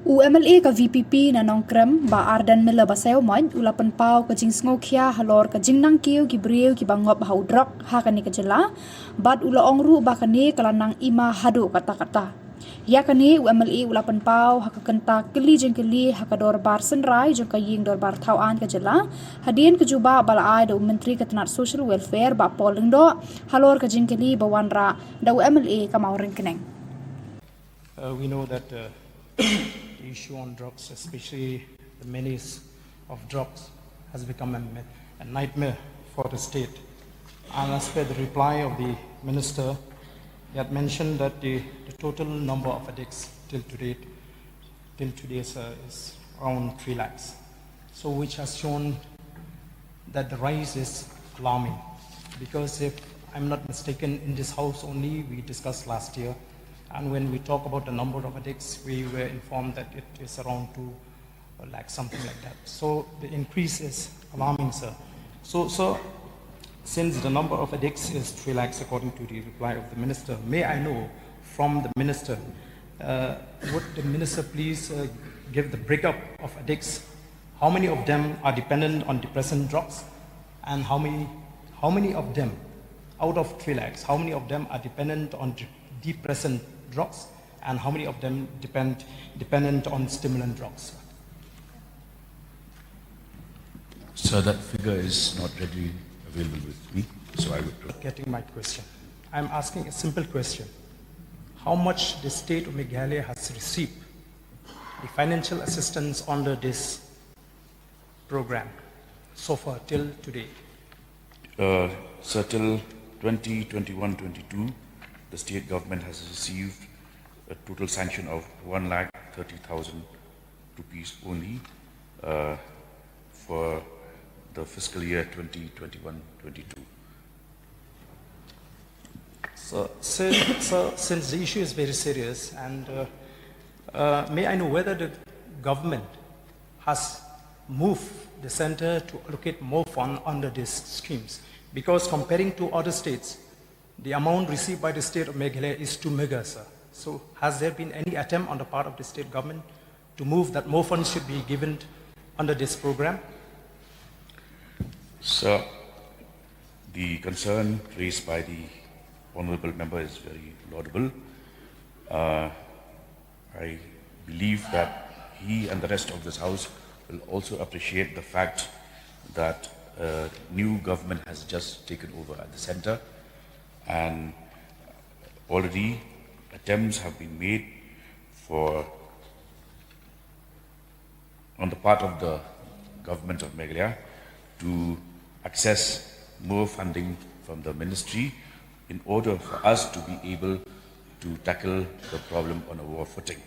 MLA ka VPP na Nongkrem ba Ardent mila Basaiawmoit ula pynpaw ka jingsngewkhia halor ka jingnang Kiew ki briew ki ngop Drok ha kani ka Jylla bad ula ongru ba kani kalanang ima haduh katta. Ya kani MLA ula pynpaw ha ka kynta kylli jingkylli ha ka Dorbar Synrai jong ka Ïing Dorbar Thawain ka Jylla hadien ka jubab balai da Mybtri ka tnad social welfare Bah Paul Lyngdoh halor ka jingkylli ba wanrah da MLA Ka Mawryngkneng. We know that the issue on drugs, especially the menace of drugs, has become a nightmare for the state. And as per the reply of the minister, he had mentioned that the total number of addicts till today is around 3 lakhs. So which has shown that the rise is alarming. Because if I'm not mistaken, in this house only we discussed last year, and when we talk about the number of addicts, we were informed that it is around 2 lakhs, something like that. So the increase is alarming, sir. So since the number of addicts is 3 lakhs according to the reply of the minister, may I know from the minister, would the minister please give the breakup of addicts? How many of them are dependent on depressant drugs, and how many of them, out of 3 lakhs, how many of them are dependent on depressant drugs, and how many of them dependent on stimulant drugs? Sir, that figure is not readily available with me, so I would... Getting my question. I'm asking a simple question. How much the state of Meghalaya has received the financial assistance under this program so far till today? Sir, till 2021-22, the state government has received a total sanction of 1,30,000 rupees only for the fiscal year 2021-22. So, since the issue is very serious, and may I know whether the government has moved the center to allocate more fund under these schemes? Because comparing to other states, the amount received by the state of Meghalaya is too meager, sir. So has there been any attempt on the part of the state government to move that more funds should be given under this program? Sir, the concern raised by the honorable member is very laudable. I believe that he and the rest of this house will also appreciate the fact that a new government has just taken over at the center, and already attempts have been made on the part of the government of Meghalaya to access more funding from the ministry in order for us to be able to tackle the problem on a war footing.